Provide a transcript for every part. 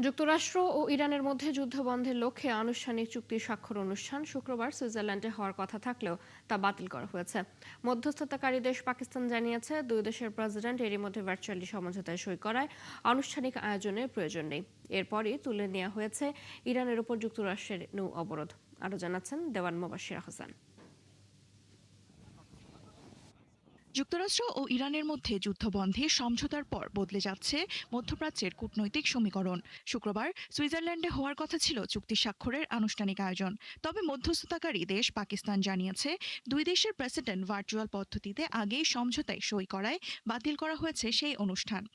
যুক্তরাষ্ট্র ও ইরানের মধ্যে যুদ্ধবন্ধের লক্ষ্যে আনুষ্ঠানিক চুক্তি স্বাক্ষর অনুষ্ঠান শুক্রবার সুইজারল্যান্ডে হওয়ার কথা থাকলেও তা বাতিল করা হয়েছে। মধ্যস্থতাকারী দেশ পাকিস্তান জানিয়েছে, দুই দেশের প্রেসিডেন্ট এরই মধ্যে ভার্চুয়ালি সমঝোতায় সই করায় আনুষ্ঠানিক আয়োজনের প্রয়োজন নেই। এরপরই তুলে নেওয়া হয়েছে ইরানের উপর যুক্তরাষ্ট্রের নৌ অবরোধ। আরও জানাচ্ছেন দেওয়ান মোবাশ্বির হোসেন। যুক্তরাষ্ট্র ও ইরানের মধ্যে যুদ্ধবন্ধে সমঝোতার পর বদলে যাচ্ছে মধ্যপ্রাচ্যের কূটনৈতিক সমীকরণ। শুক্রবার সুইজারল্যান্ডে হওয়ার কথা ছিল চুক্তি স্বাক্ষরের আনুষ্ঠানিক আয়োজন। তবে মধ্যস্থতাকারী দেশ পাকিস্তান জানিয়েছে, দুই দেশের প্রেসিডেন্ট ভার্চুয়াল পদ্ধতিতে আগেই সমঝোতায় সই করায় বাতিল করা হয়েছে সেই অনুষ্ঠান।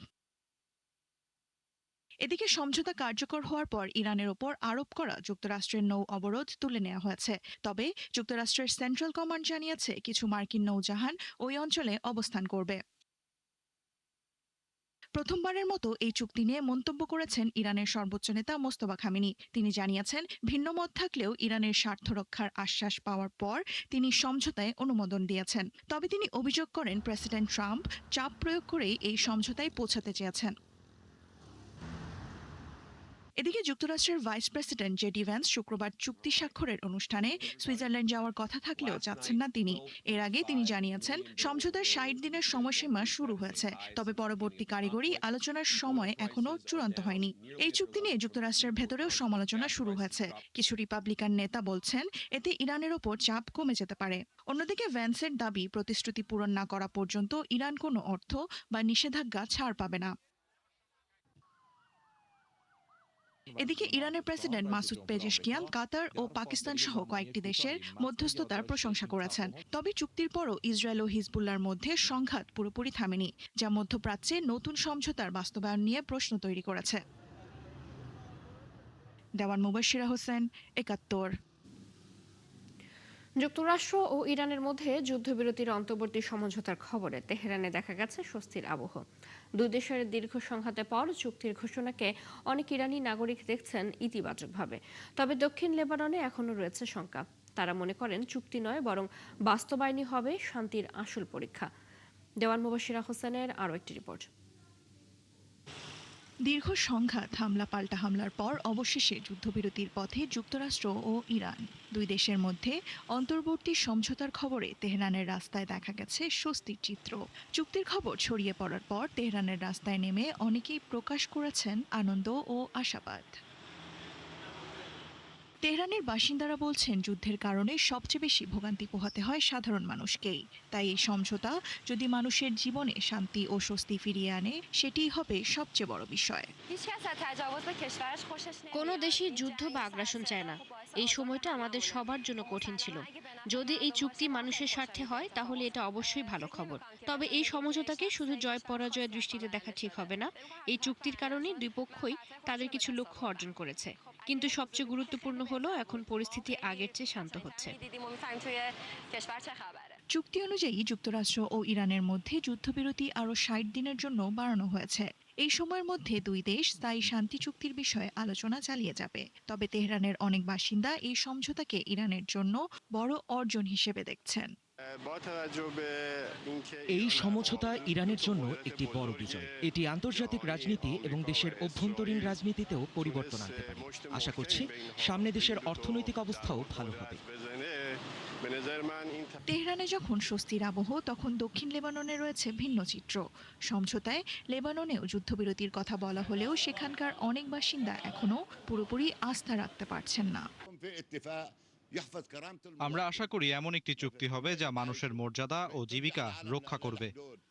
এদিকে সমঝোতা কার্যকর হওয়ার পর ইরানের ওপর আরোপ করা যুক্তরাষ্ট্রের নৌ অবরোধ তুলে নেওয়া হয়েছে। তবে যুক্তরাষ্ট্রের সেন্ট্রাল কমান্ড জানিয়েছে, কিছু মার্কিন নৌজাহান ওই অঞ্চলে অবস্থান করবে। প্রথমবারের মতো এই চুক্তি নিয়ে মন্তব্য করেছেন ইরানের সর্বোচ্চ নেতা মোস্তফা খামেনি। তিনি জানিয়েছেন, ভিন্নমত থাকলেও ইরানের স্বার্থ রক্ষার আশ্বাস পাওয়ার পর তিনি সমঝোতায় অনুমোদন দিয়েছেন। তবে তিনি অভিযোগ করেন, প্রেসিডেন্ট ট্রাম্প চাপ প্রয়োগ করেই এই সমঝোতায় পৌঁছাতে চেয়েছেন। এদিকে যুক্তরাষ্ট্রের ভাইস প্রেসিডেন্ট জেডি ভ্যান্স শুক্রবার চুক্তি স্বাক্ষরের অনুষ্ঠানে সুইজারল্যান্ড যাওয়ার কথা থাকলেও যাচ্ছেন না তিনি। এর আগে তিনি জানিয়েছেন, সমঝোতার ৬০ দিনের সময়সীমা শুরু হয়েছে, তবে পরবর্তী কারিগরি আলোচনার সময় এখনো চূড়ান্ত হয়নি। এই চুক্তি নিয়ে যুক্তরাষ্ট্রের ভেতরেও সমালোচনা শুরু হয়েছে। কিছু রিপাবলিকান নেতা বলছেন, এতে ইরানের ওপর চাপ কমে যেতে পারে। অন্যদিকে ভ্যান্সের দাবি, প্রতিশ্রুতি পূরণ না করা পর্যন্ত ইরান কোনো অর্থ বা নিষেধাজ্ঞা ছাড় পাবে না। এদিকে ইরানের প্রেসিডেন্ট মাসুদ পেজেশকিয়ান কাতার ও পাকিস্তান সহ কয়েকটি দেশের মধ্যস্থতার প্রশংসা করেছেন। তবে চুক্তির পরও ইসরায়েল ও হিজবুল্লাহর মধ্যে সংঘাত পুরোপুরি থামেনি, যা মধ্যপ্রাচ্যে নতুন সমঝোতার বাস্তবায়ন নিয়ে প্রশ্ন তৈরি করেছে। দেওয়ান মুবাশিরা হোসেন, ৭১। যুক্তরাষ্ট্র ও ইরানের মধ্যে যুদ্ধবিরতির অন্তর্বর্তী সমঝোতার খবরে তেহরানে দেখা গেছে স্বস্তির আবহ। দুই দেশের দীর্ঘ সংঘাতের পর চুক্তির ঘোষণাকে অনেক ইরানি নাগরিক দেখছেন ইতিবাচকভাবে। তবে দক্ষিণ লেবাননে এখনও রয়েছে শঙ্কা। তারা মনে করেন, চুক্তি নয় বরং বাস্তবায়নই হবে শান্তির আসল পরীক্ষা। দেওয়ান মুবাশিরা হোসেনের আরও একটি রিপোর্ট। দীর্ঘ সংঘাত, হামলা পাল্টা হামলার পর অবশেষে যুদ্ধবিরতির পথে যুক্তরাষ্ট্র ও ইরান। দুই দেশের মধ্যে অন্তর্বর্তী সমঝোতার খবরে তেহরানের রাস্তায় দেখা গেছে স্বস্তির চিত্র। চুক্তির খবর ছড়িয়ে পড়ার পর তেহরানের রাস্তায় নেমে অনেকেই প্রকাশ করেছেন আনন্দ ও আশাবাদ। তেহরানের বাসিন্দারা বলছেন, যুদ্ধের কারণে সবচেয়ে বেশি ভোগান্তি পোহাতে হয় সাধারণ মানুষকেই। তাই এই সমঝোতা যদি মানুষের জীবনে শান্তি ও স্বস্তি ফিরিয়ে আনে, সেটিই হবে সবচেয়ে বড় বিষয়। কোনো দেশই যুদ্ধ বা আগ্রাসন চায় না। এই সময়টা আমাদের সবার জন্য কঠিন ছিল। যদি এই চুক্তি মানুষের স্বার্থে হয় তাহলে এটা অবশ্যই ভালো খবর। তবে এই সমঝোতাকে শুধু জয় পরাজয়ের দৃষ্টিতে দেখা ঠিক হবে না। এই চুক্তির কারণে দুই পক্ষই তাদের কিছু লক্ষ্য অর্জন করেছে। কিন্তু সবচেয়ে গুরুত্বপূর্ণ হলো, এখন পরিস্থিতি আগের চেয়ে শান্ত হচ্ছে। চুক্তি অনুযায়ী যুক্তরাষ্ট্র ও ইরানের মধ্যে যুদ্ধবিরতি আরও ৬০ দিনের জন্য বাড়ানো হয়েছে। এই সময়ের মধ্যে দুই দেশ স্থায়ী শান্তি চুক্তির বিষয়ে আলোচনা চালিয়ে যাবে। তবে তেহরানের অনেক বাসিন্দা এই সমঝোতাকে ইরানের জন্য বড় অর্জন হিসেবে দেখছেন। এই সমঝোতা ইরানের জন্য একটি বড় বিজয়। এটি আন্তর্জাতিক রাজনীতি এবং দেশের অভ্যন্তরীণ রাজনীতিতেও পরিবর্তন আনতে পারে। আশা করছি সামনে দেশের অর্থনৈতিক অবস্থাও ভালো হবে। তেহরানে যখন স্বস্তির আবহ, তখন দক্ষিণ লেবাননে রয়েছে ভিন্ন চিত্র। সমঝোতায় লেবাননেও যুদ্ধবিরতির কথা বলা হলেও সেখানকার অনেক বাসিন্দা এখনও পুরোপুরি আস্থা রাখতে পারছেন না। আমরা আশা করি এমন একটি চুক্তি হবে যা মানুষের মর্যাদা ও জীবিকা রক্ষা করবে।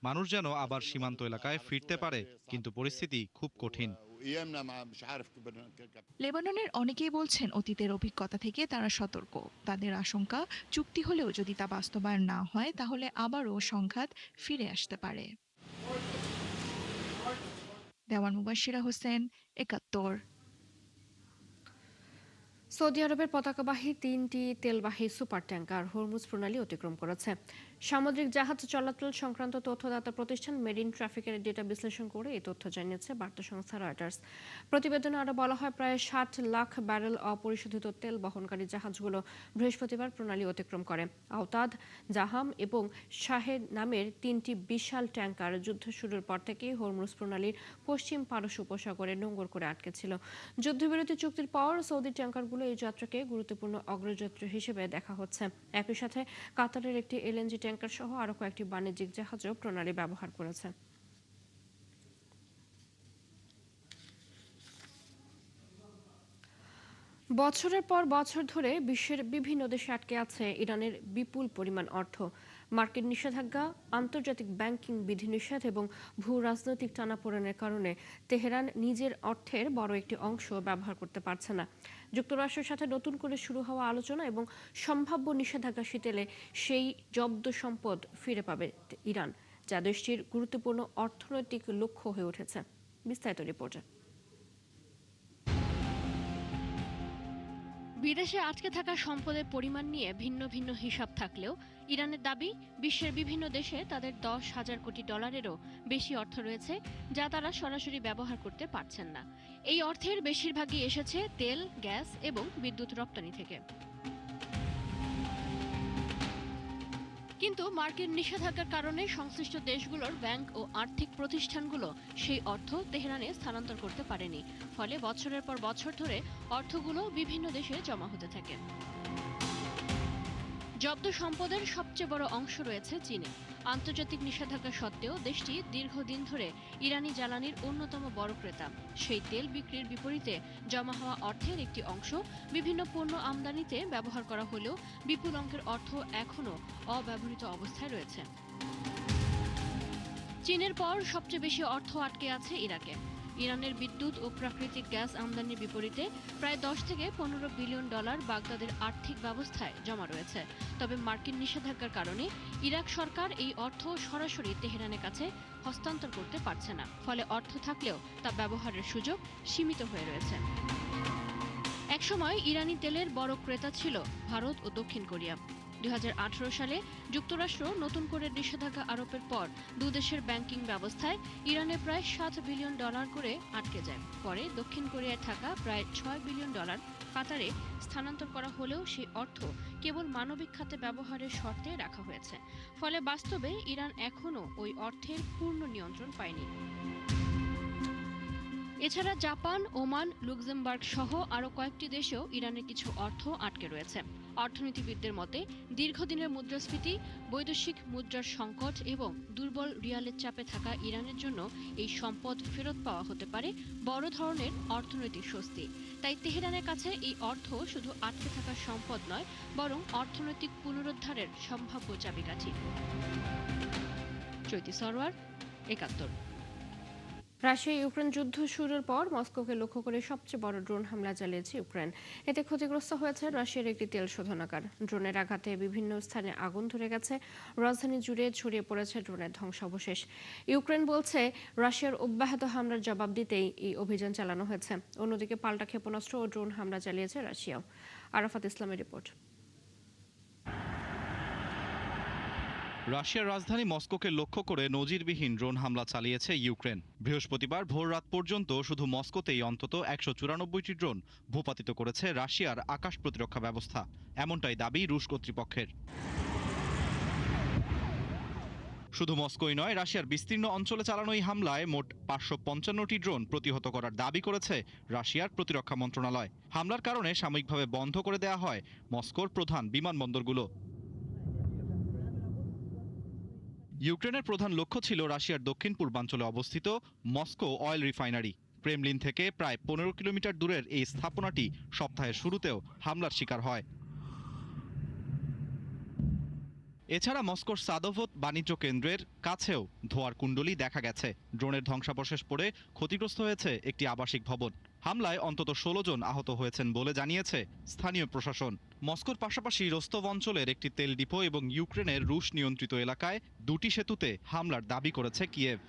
মানুষ যেন আবার সীমান্ত এলাকায় ফিরতে পারে, কিন্তু পরিস্থিতি খুব কঠিন। লেবাননের অনেকেই বলছেন, অতীতের অভিজ্ঞতা থেকে তারা সতর্ক। তাদের আশঙ্কা, চুক্তি হলেও যদি তা বাস্তবায়ন না হয় তাহলে আবারও সংঘাত ফিরে আসতে পারে। দেওয়ান মুবাশিরা হোসেন, ৭১। সৌদি আরবের পতাকাবাহী ৩টি তেলবাহী সুপার ট্যাংকার হরমুজ প্রণালী অতিক্রম করেছে। সামুদ্রিক জাহাজ চলাচল সংক্রান্ত তথ্যদাতা প্রতিষ্ঠান মেরিন ট্রাফিকের ডেটা বিশ্লেষণ করে এই তথ্য জানিয়েছে বার্তা সংস্থা রয়টার্স। প্রতিবেদনে আরও বলা হয়, প্রায় ৬০ লাখ ব্যারেল অপরিশোধিত তেল বহনকারী জাহাজগুলো বৃহস্পতিবার প্রণালী অতিক্রম করে। আওতাদ, জাহাম এবং শাহেদ নামের ৩টি বিশাল ট্যাঙ্কার যুদ্ধ শুরুর পর থেকেই হরমুজ প্রণালীর পশ্চিম পারস্য উপসাগরে নোঙর করে আটকে ছিল। যুদ্ধবিরতি চুক্তির পর সৌদি ট্যাঙ্কারগুলো এই যাত্রাকে গুরুত্বপূর্ণ অগ্রযাত্রা হিসেবে দেখা হচ্ছে। একই সাথে কাতারের একটি এলএনজি ট্যাঙ্কার সহ আরও কয়েকটি বাণিজ্যিক জাহাজও প্রণালী ব্যবহার করেছে। বছরের পর বছর ধরে বিশ্বের বিভিন্ন দেশে আটকে আছে ইরানের বিপুল পরিমাণ অর্থ। মার্কিন নিষেধাজ্ঞা, আন্তর্জাতিক ব্যাংকিং বিধিনিষেধ এবং ভূ রাজনৈতিক টানাপোড়েনের কারণে তেহরান নিজের অর্থের বড় একটি অংশ ব্যবহার করতে পারছে না। যুক্তরাষ্ট্রের সাথে নতুন করে শুরু হওয়া আলোচনা এবং সম্ভাব্য নিষেধাজ্ঞা শিথিলে সেই জব্দ সম্পদ ফিরে পাবে ইরান, যা দেশটির গুরুত্বপূর্ণ অর্থনৈতিক লক্ষ্য হয়ে উঠেছে। বিস্তারিত রিপোর্টে। বিদেশে আটকে থাকা সম্পদের পরিমাণ নিয়ে ভিন্ন ভিন্ন হিসাব থাকলেও ইরানের দাবি, বিশ্বের বিভিন্ন দেশে তাদের 10,000 কোটি ডলারেরও বেশি অর্থ রয়েছে, যা তারা সরাসরি ব্যবহার করতে পারছেন না। এই অর্থের বেশিরভাগই এসেছে তেল, গ্যাস এবং বিদ্যুৎ রপ্তানি থেকে। কিন্তু মার্কিন নিষেধাজ্ঞার কারণে সংশ্লিষ্ট দেশগুলোর ব্যাংক ও আর্থিক প্রতিষ্ঠানগুলো সেই অর্থ তেহরানে স্থানান্তর করতে পারেনি। ফলে বছরের পর বছর ধরে অর্থগুলো বিভিন্ন দেশে জমা হতে থাকে। জব্দ সম্পদের সবচেয়ে বড় অংশ রয়েছে চীনে। আন্তর্জাতিক নিষেধাজ্ঞা সত্ত্বেও দেশটি দীর্ঘদিন ধরে ইরানি জ্বালানির অন্যতম বড় ক্রেতা। সেই তেল বিক্রির বিপরীতে জমা হওয়া অর্থের একটি অংশ বিভিন্ন পণ্য আমদানিতে ব্যবহার করা হলেও বিপুল অঙ্কের অর্থ এখনও অব্যবহৃত অবস্থায় রয়েছে। চীনের পর সবচেয়ে বেশি অর্থ আটকে আছে ইরাকে। ইরানের বিদ্যুৎ ও প্রাকৃতিক গ্যাস আমদানির বিপরীতে প্রায় 10 থেকে 15 বিলিয়ন ডলার বাগদাদের আর্থিক ব্যবস্থায় জমা রয়েছে। তবে মার্কিন নিষেধাজ্ঞার কারণে ইরাক সরকার এই অর্থ সরাসরি তেহরানের কাছে হস্তান্তর করতে পারছে না। ফলে অর্থ থাকলেও তা ব্যবহারের সুযোগ সীমিত হয়ে রয়েছে। একসময় ইরানি তেলের বড় ক্রেতা ছিল ভারত ও দক্ষিণ কোরিয়া। 2018 সালে যুক্তরাষ্ট্র নতুন করে নিষেধাজ্ঞা আরোপের পর দুদেশের ব্যাংকিং ব্যবস্থায় ইরানে প্রায় 7 বিলিয়ন ডলার করে আটকে যায়। পরে দক্ষিণ কোরিয়ায় থাকা প্রায় 6 বিলিয়ন ডলার কাতারে স্থানান্তর করা হলেও সেই অর্থ কেবল মানবিক খাতে ব্যবহারের শর্তে রাখা হয়েছে। ফলে বাস্তবে ইরান এখনও ওই অর্থের পূর্ণ নিয়ন্ত্রণ পায়নি। এছাড়া জাপান, ওমান, লুক্সেমবার্গ সহ আরও কয়েকটি দেশেও ইরানের কিছু অর্থ আটকে রয়েছে। অর্থনীতিবিদদের মতে, দীর্ঘদিনের মুদ্রাস্ফীতি, বৈদেশিক মুদ্রার সংকট এবং দুর্বল রিয়ালের চাপে থাকা ইরানের জন্য এই সম্পদ ফেরত পাওয়া হতে পারে বড় ধরনের অর্থনৈতিক স্বস্তি। তাই তেহরানের কাছে এই অর্থ শুধু আটকে থাকা সম্পদ নয়, বরং অর্থনৈতিক পুনরুদ্ধারের সম্ভাব্য চাবিকাঠি। চৈতি সরওয়ার, ৭১। রাশিয়া ইউক্রেন যুদ্ধ শুরুর পর মস্কোকে লক্ষ্য করে সবচেয়ে বড় ড্রোন হামলা চালিয়েছে ইউক্রেন। এতে ক্ষতিগ্রস্ত হয়েছে রাশিয়ার একটি তেল শোধনাগার। ড্রোনের আঘাতে বিভিন্ন স্থানে আগুন ধরে গেছে, রাজধানী জুড়ে ছড়িয়ে পড়েছে ড্রোনের ধ্বংসাবশেষ। ইউক্রেন বলছে, রাশিয়ার অব্যাহত হামলার জবাব দিতেই এই অভিযান চালানো হয়েছে। অন্যদিকে পাল্টা ক্ষেপণাস্ত্র ও ড্রোন হামলা চালিয়েছে রাশিয়াও। আরাফাত ইসলামের রিপোর্ট। রাশিয়ার রাজধানী মস্কোকে লক্ষ্য করে নজিরবিহীন ড্রোন হামলা চালিয়েছে ইউক্রেন। বৃহস্পতিবার ভোর রাত পর্যন্ত শুধু মস্কোতেই অন্তত 194টি ড্রোন ভূপাতিত করেছে রাশিয়ার আকাশ প্রতিরক্ষা ব্যবস্থা, এমনটাই দাবি রুশ কর্তৃপক্ষের। শুধু মস্কোই নয়, রাশিয়ার বিস্তীর্ণ অঞ্চলে চালানো এই হামলায় মোট 555টি ড্রোন প্রতিহত করার দাবি করেছে রাশিয়ার প্রতিরক্ষা মন্ত্রণালয়। হামলার কারণে সাময়িকভাবে বন্ধ করে দেওয়া হয় মস্কোর প্রধান বিমানবন্দরগুলো। ইউক্রেনের প্রধান লক্ষ্য ছিল রাশিয়ার দক্ষিণ পূর্বাঞ্চলে অবস্থিত মস্কো অয়েল রিফাইনারি। ক্রেমলিন থেকে প্রায় 15 কিলোমিটার দূরের এই স্থাপনাটি সপ্তাহের শুরুতেও হামলার শিকার হয়। এছাড়া মস্কোর সাদোভত বাণিজ্য কেন্দ্রের কাছেও ধোঁয়ার কুণ্ডলী দেখা গেছে। ড্রোনের ধ্বংসাবশেষ পড়ে ক্ষতিগ্রস্ত হয়েছে একটি আবাসিক ভবন। হামলায় অন্তত 16 জন আহত হয়েছেন বলে জানিয়েছে স্থানীয় প্রশাসন। মস্কোর পাশাপাশি রোস্তভ অঞ্চলের একটি তেল ডিপো এবং ইউক্রেনের রুশ নিয়ন্ত্রিত এলাকায় 2টি সেতুতে হামলার দাবি করেছে কিয়েভ।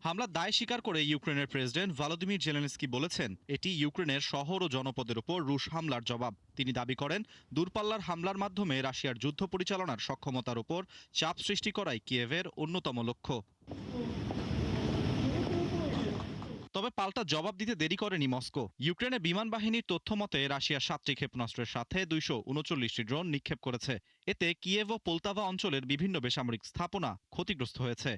হামলার দায় স্বীকার করে ইউক্রেনের প্রেসিডেন্ট ভলোদিমির জেলেনস্কি বলেছেন এটি ইউক্রেনের শহর ও জনপদের উপর রুশ হামলার জবাব। তিনি দাবি করেন দূরপাল্লার হামলার মাধ্যমে রাশিয়ার যুদ্ধ পরিচালনার সক্ষমতার উপর চাপ সৃষ্টি করাই কিয়েভের অন্যতম লক্ষ্য। তবে পাল্টা জবাব দিতে দেরি করেনি মস্কো। ইউক্রেনের বিমান বাহিনীর তথ্য মতে রাশিয়া 7টি ক্ষেপণাস্ত্রের সাথে 239টি ড্রোন নিক্ষেপ করেছে। এতে কিয়েভ ও পোলতাভা অঞ্চলের বিভিন্ন বেসামরিক স্থাপনা ক্ষতিগ্রস্ত হয়েছে।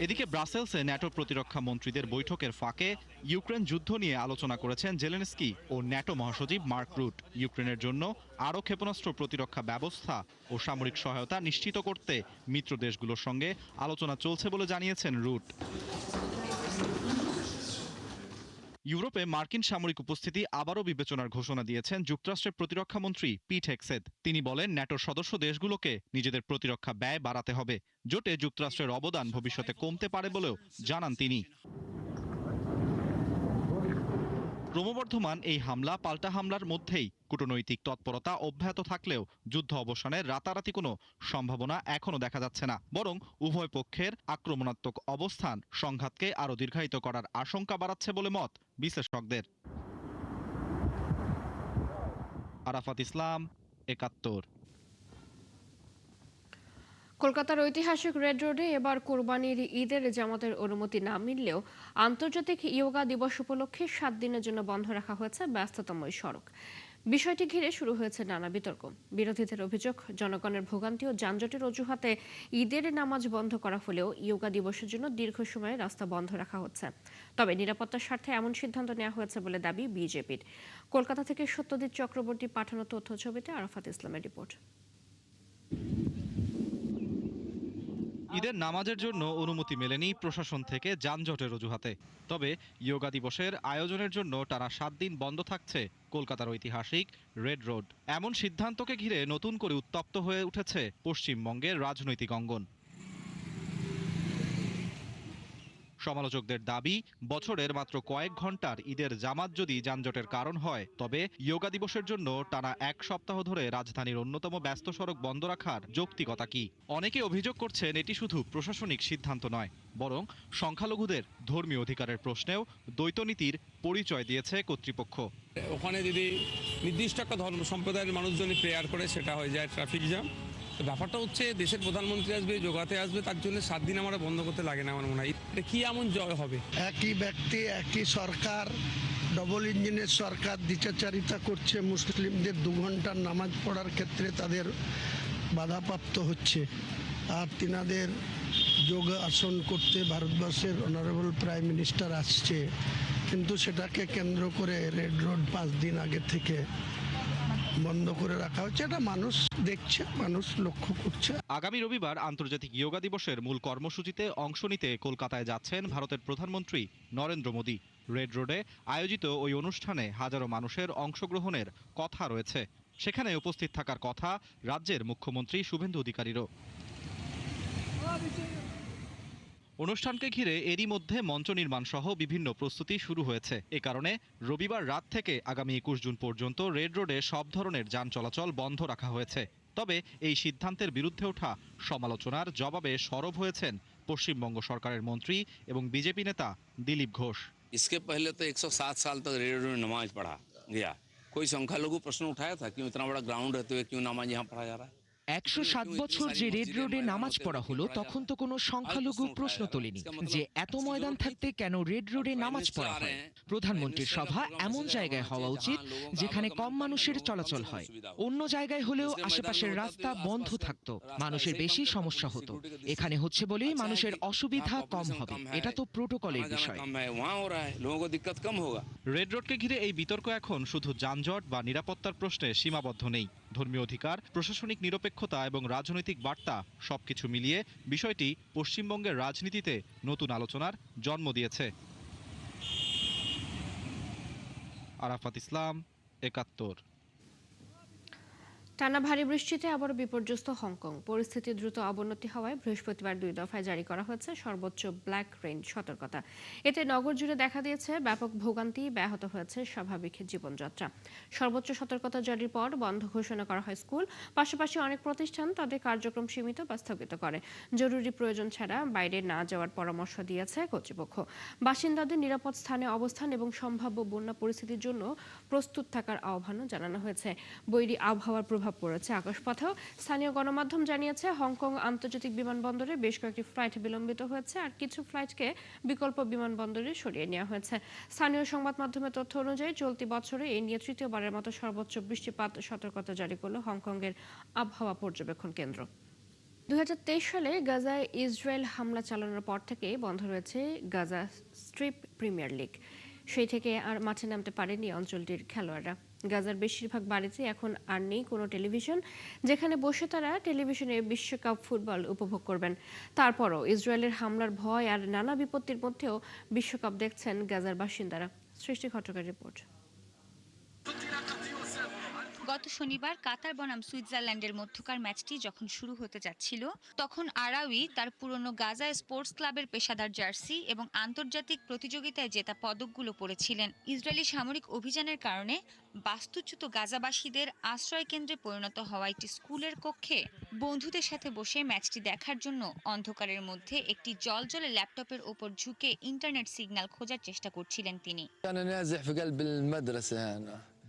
এদিকে ব্রাসেলসে ন্যাটো প্রতিরক্ষা মন্ত্রীদের বৈঠকের ফাঁকে ইউক্রেন যুদ্ধ নিয়ে আলোচনা করেছেন জেলেনস্কি ও ন্যাটো মহাসচিব মার্ক রুট। ইউক্রেনের জন্য আরও ক্ষেপণাস্ত্র প্রতিরক্ষা ব্যবস্থা ও সামরিক সহায়তা নিশ্চিত করতে মিত্র দেশগুলোর সঙ্গে আলোচনা চলছে বলে জানিয়েছেন রুট। ইউরোপে মার্কিন সামরিক উপস্থিতি আবারও বিবেচনার ঘোষণা দিয়েছেন যুক্তরাষ্ট্রের প্রতিরক্ষা মন্ত্রী পিট হেগসেথ। তিনি বলেন ন্যাটোর সদস্য দেশগুলোকে নিজেদের প্রতিরক্ষা ব্যয় বাড়াতে হবে। জোটে যুক্তরাষ্ট্রের অবদান ভবিষ্যতে কমতে পারে বলেও জানান তিনি। ক্রমবর্ধমান এই হামলা পাল্টা হামলার মধ্যেই কূটনৈতিক তৎপরতা অব্যাহত থাকলেও যুদ্ধ অবসানের রাতারাতি কোনো সম্ভাবনা এখনো দেখা যাচ্ছে না। বরং উভয় পক্ষের আক্রমণাত্মক অবস্থান সংঘাতকে আরও দীর্ঘায়িত করার আশঙ্কা বাড়াচ্ছে বলে মত বিশ্লেষকদের। আরাফাত ইসলাম, ৭১। কলকাতার ঐতিহাসিক রেড রোডে এবার কোরবানির ঈদের জামাতের অনুমতি না মিললেও আন্তর্জাতিক ইয়োগা দিবস উপলক্ষে 7 দিনের জন্য বন্ধ রাখা হয়েছে ব্যস্ততম এই সড়ক। বিষয়টি ঘিরে শুরু হয়েছে নানা বিতর্ক। বিরোধীদের অভিযোগ, জনগণের ভোগান্তি ও যানজটের অজুহাতে ঈদের নামাজ বন্ধ করা হলেও ইয়োগা দিবসের জন্য দীর্ঘ সময় রাস্তা বন্ধ রাখা হচ্ছে। তবে নিরাপত্তার স্বার্থে এমন সিদ্ধান্ত নেওয়া হয়েছে বলে দাবি বিজেপির। কলকাতা থেকে সত্যজিৎ চক্রবর্তী পাঠানো তথ্য ছবিতে আরাফাত ইসলামের রিপোর্ট। ঈদের নামাজের জন্য অনুমতি মেলেনি প্রশাসন থেকে যানজটের অজুহাতে। তবে ইয়োগা দিবসের আয়োজনের জন্য টানা 7 দিন বন্ধ থাকছে কলকাতার ঐতিহাসিক রেড রোড। এমন সিদ্ধান্তকে ঘিরে নতুন করে উত্তপ্ত হয়ে উঠেছে পশ্চিমবঙ্গের রাজনৈতিক অঙ্গন। সমালোচকদের দাবি, বছরের মাত্র কয়েক ঘন্টার ঈদের জামাত যদি যানজটের কারণ হয়, তবে ইয়োগা দিবসের জন্য টানা 1 সপ্তাহ ধরে রাজধানীর অন্যতম ব্যস্ত সড়ক বন্ধ রাখার যৌক্তিকতা কি? অনেকে অভিযোগ করছেন এটি শুধু প্রশাসনিক সিদ্ধান্ত নয়, বরং সংখ্যালঘুদের ধর্মীয় অধিকারের প্রশ্নেও দ্বৈতনীতির পরিচয় দিয়েছে কর্তৃপক্ষ। ওখানে যদি নির্দিষ্ট একটা ধর্ম সম্প্রদায়ের মানুষজন প্রেয়ার করে, সেটা হয়ে যায় ট্রাফিক জ্যাম। তো ব্যাপারটা হচ্ছে দেশের প্রধানমন্ত্রী আসবে, যোগাতে আসবে, তার জন্য 7 দিন আমরা বন্ধ করতে লাগে না আমার মনে হয়। এটা কি এমন জয় হবে? একই ব্যক্তি, একই সরকার, ডবল ইঞ্জিনের সরকার দ্বিচারিতা করছে। মুসলিমদের 2 ঘন্টার নামাজ পড়ার ক্ষেত্রে তাদের বাধাপ্রাপ্ত হচ্ছে। আর তিনাদের যোগ আসন করতে ভারতবর্ষের অনারেবল প্রাইম মিনিস্টার আসছে, কিন্তু সেটাকে কেন্দ্র করে রেড রোড 5 দিন আগে থেকে বন্ধ করে রাখা হচ্ছে। এটা মানুষ দেখছে, মানুষ লক্ষ্য করছে। আগামী রবিবার আন্তর্জাতিক ইয়োগা দিবসের মূল কর্মসূচিতে অংশ নিতে কলকাতায় যাচ্ছেন ভারতের প্রধানমন্ত্রী নরেন্দ্র মোদী। রেড রোডে আয়োজিত ওই অনুষ্ঠানে হাজারো মানুষের অংশগ্রহণের কথা রয়েছে। সেখানে উপস্থিত থাকার কথা রাজ্যের মুখ্যমন্ত্রী শুভেন্দু অধিকারীরও। অনুষ্ঠানকে ঘিরে এরই মধ্যে মঞ্চ নির্মাণ সহ বিভিন্ন প্রস্তুতি শুরু হয়েছে। এ কারণে রবিবার রাত থেকে আগামী 21 জুন পর্যন্ত রেড রোডে সব ধরনের যান চলাচল বন্ধ রাখা হয়েছে। তবে এই সিদ্ধান্তের বিরুদ্ধে ওঠা সমালোচনার জবাবে সরব হয়েছেন পশ্চিমবঙ্গ সরকারের মন্ত্রী এবং বিজেপি নেতা দিলীপ ঘোষ। इसके पहले तो 107 साल तक रेड रोड में नमाज पढ़ा गया। कोई संख्यालघु प्रश्न उठाया था क्यों इतना बड़ा ग्राउंड रहते हुए क्यों नमाज यहाँ पढ़ा जा रहा है? 107 বছর যে রেড রোডে নামাজ পড়া হলো, তখন তো কোনো সংখ্যালঘু প্রশ্ন তোলেনি যে এত ময়দান থাকতে কেন রেড রোডে নামাজ পড়া হয়। প্রধানমন্ত্রীর সভা এমন জায়গায় হওয়া উচিত যেখানে কম মানুষের চলাচল হয়। অন্য জায়গায় হলেও আশেপাশের রাস্তা বন্ধ থাকতো, মানুষের বেশি সমস্যা হতো। এখানে হচ্ছে বলেই মানুষের অসুবিধা কম হবে, এটা তো প্রোটোকলের বিষয়। রেড রোডকে ঘিরে এই বিতর্ক এখন শুধু যানজট বা নিরাপত্তার প্রশ্নে সীমাবদ্ধ নেই। ধর্মীয় অধিকার, প্রশাসনিক নিরপেক্ষতা এবং রাজনৈতিক বার্তা সবকিছু মিলিয়ে বিষয়টি পশ্চিমবঙ্গের রাজনীতিতে নতুন আলোচনার জন্ম দিয়েছে। আরাফাত ইসলাম, ৭১। টানা ভারী বৃষ্টিতে আবারও বিপর্যস্ত হংকং। পরিস্থিতি দ্রুত অবনতি হওয়ায় বৃহস্পতিবার 2 দফায় জারি করা হয়েছে সর্বোচ্চ ব্ল্যাক রেইন সতর্কতা। এতে নগর জুড়ে দেখা দিয়েছে ব্যাপক ভোগান্তি, ব্যাহত হয়েছে স্বাভাবিক জীবনযাত্রা। সর্বোচ্চ সতর্কতা জারির পর বন্ধ ঘোষণা করা হয় স্কুল। পাশাপাশি অনেক প্রতিষ্ঠান তাদের কার্যক্রম সীমিত বা স্থগিত করে। জরুরি প্রয়োজন ছাড়া বাইরে না যাওয়ার পরামর্শ দিয়েছে কর্তৃপক্ষ। বাসিন্দাদের নিরাপদ স্থানে অবস্থান এবং সম্ভাব্য বন্যা পরিস্থিতির জন্য প্রস্তুত থাকার আহ্বানও জানানো হয়েছে। বৈরী আবহাওয়ার প্রভাব পড়েছে আকাশপথেও। স্থানীয় গণমাধ্যম জানিয়েছে হংকং আন্তর্জাতিক বিমানবন্দরে বেশ কয়েকটি ফ্লাইট বিলম্বিত হয়েছে, আর কিছু ফ্লাইটকে বিকল্প বিমানবন্দরে সরিয়ে নেওয়া হয়েছে। স্থানীয় সংবাদ মাধ্যমের তথ্য অনুযায়ী চলতি বছরে এই নিয়ে তৃতীয়বারের মতো সর্বোচ্চ বৃষ্টিপাত সতর্কতা জারি করল হংকংয়ের আবহাওয়া পর্যবেক্ষণ কেন্দ্র। 2023 সালে গাজায় ইসরায়েল হামলা চালানোর পর থেকে বন্ধ রয়েছে গাজা স্ট্রিপ প্রিমিয়ার লিগ। সেই থেকে আর মাঠে নামতে পারেনি অঞ্চলটির খেলোয়াড়রা। গাজার বেশিরভাগ বাড়িতে এখন আর নেই কোনো টেলিভিশন, যেখানে বসে তারা টেলিভিশনে বিশ্বকাপ ফুটবল উপভোগ করবেন। তারপরও ইসরায়েলের হামলার ভয় আর নানা বিপত্তির মধ্যেও বিশ্বকাপ দেখছেন গাজার বাসিন্দারা। সৃষ্টি ঘটকের রিপোর্ট। গত শনিবার কাতার বনাম সুইজারল্যান্ডের মধ্যকার ম্যাচটি যখন শুরু হতে যাচ্ছিল, তখন আরাউই তার পুরনো গাজা স্পোর্টস ক্লাবের পেশাদার জার্সি এবং আন্তর্জাতিক প্রতিযোগিতায় জেতা পদকগুলো পরেছিলেন। ইসরায়েলি সামরিক অভিযানের কারণে বাস্তুচ্যুত গাজাবাসীদের আশ্রয় কেন্দ্রে পরিণত হওয়া একটি স্কুলের কক্ষে বন্ধুদের সাথে বসে ম্যাচটি দেখার জন্য অন্ধকারের মধ্যে একটি জ্বলজ্বলে ল্যাপটপের ওপর ঝুঁকে ইন্টারনেট সিগন্যাল খোঁজার চেষ্টা করছিলেন তিনি।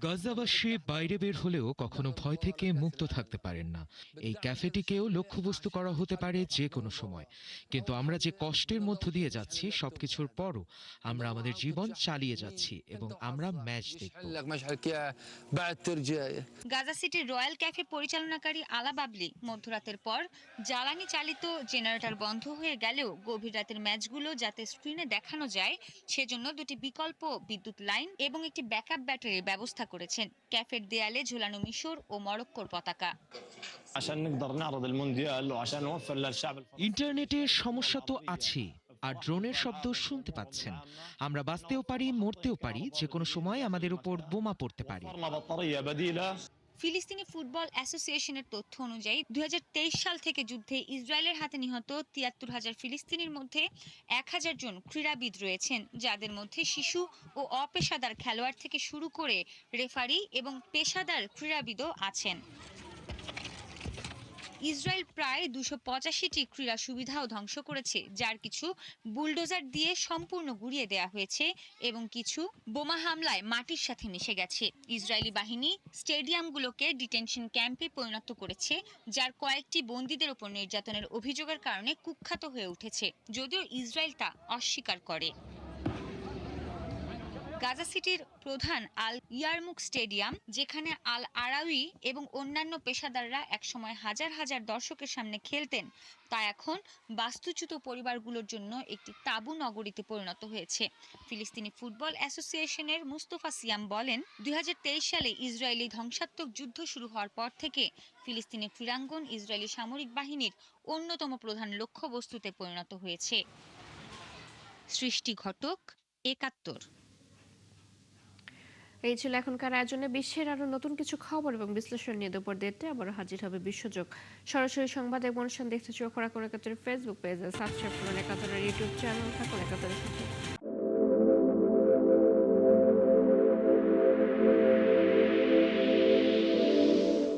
গাজাবাসী বাইরে বের হলেও কখনো ভয় থেকে মুক্ত থাকতে পারেন না। এই ক্যাফেটিকেও লক্ষ্যবস্তু করা হতে পারে যে কোনো সময়। কিন্তু আমরা যে কষ্টের মধ্য দিয়ে যাচ্ছি, সবকিছুর পরও আমরা আমাদের জীবন চালিয়ে যাচ্ছি এবং আমরা ম্যাচ দেখব। গাজা সিটির রয়্যাল ক্যাফে পরিচালনাকারী আলা বাবলি মধ্যরাতের পর জ্বালানি চালিত জেনারেটর বন্ধ হয়ে গেলেও গভীর রাতের ম্যাচগুলো যাতে স্ক্রিনে দেখানো যায় সেজন্য দুটি বিকল্প বিদ্যুৎ লাইন এবং একটি ব্যাকআপ ব্যাটারির ব্যবস্থা করেছেন। ক্যাফের দেয়ালে ঝুলানো মিশর ও মরক্কোর পতাকা। ইন্টারনেটের সমস্যা তো আছেই, আর ড্রোনের শব্দ শুনতে পাচ্ছেন। আমরা বাঁচতেও পারি, মরতেও পারি, যে কোনো সময় আমাদের উপর বোমা পড়তে পারে। ফিলিস্তিনি ফুটবল অ্যাসোসিয়েশনের তথ্য অনুযায়ী 2023 সাল থেকে যুদ্ধে ইসরায়েলের হাতে নিহত 73,000 ফিলিস্তিনির মধ্যে 1,000 জন ক্রীড়াবিদ রয়েছেন, যাদের মধ্যে শিশু ও অপেশাদার খেলোয়াড় থেকে শুরু করে রেফারি এবং পেশাদার ক্রীড়াবিদও আছেন। ইসরায়েল প্রায় 285টি ক্রীড়া সুবিধাও ধ্বংস করেছে, যার কিছু বুলডোজার দিয়ে সম্পূর্ণ গুঁড়িয়ে দেওয়া হয়েছে এবং কিছু বোমা হামলায় মাটির সাথে মিশে গেছে। ইসরায়েলি বাহিনী স্টেডিয়ামগুলোকে ডিটেনশন ক্যাম্পে পরিণত করেছে, যার কয়েকটি বন্দীদের ওপর নির্যাতনের অভিযোগের কারণে কুখ্যাত হয়ে উঠেছে, যদিও ইসরায়েল তা অস্বীকার করে। গাজা সিটির প্রধান আল ইয়ারমুক স্টেডিয়াম, যেখানে আল আরাউই এবং অন্যান্য পেশাদাররা একসময় হাজার হাজার দর্শকের সামনে খেলতেন, তা এখন বাস্তুচ্যুত পরিবারগুলোর জন্য একটি তাঁবু নগরীতে পরিণত হয়েছে। ফিলিস্তিনি ফুটবল অ্যাসোসিয়েশনের মুস্তফা সিয়াম বলেন, 2023 সালে ইসরায়েলি ধ্বংসাত্মক যুদ্ধ শুরু হওয়ার পর থেকে ফিলিস্তিনি ক্রীড়াঙ্গন ইসরায়েলি সামরিক বাহিনীর অন্যতম প্রধান লক্ষ্যবস্তুতে পরিণত হয়েছে। সৃষ্টি ঘটক, 71। এই ছিল এখনকার আয়োজনে বিশ্বের আরো নতুন কিছু খবর এবং বিশ্লেষণ নিয়ে দুপুর 1:30 আবারও হাজির হবে বিশ্বযোগ। সরাসরি সংবাদ এবং অনুষ্ঠান দেখতে চোখ রাখুন একাত্তরের ফেসবুক পেজে, সাবস্ক্রাইব করুন একাত্তরের ইউটিউব চ্যানেল, থাকুন একাত্তরের সাথে।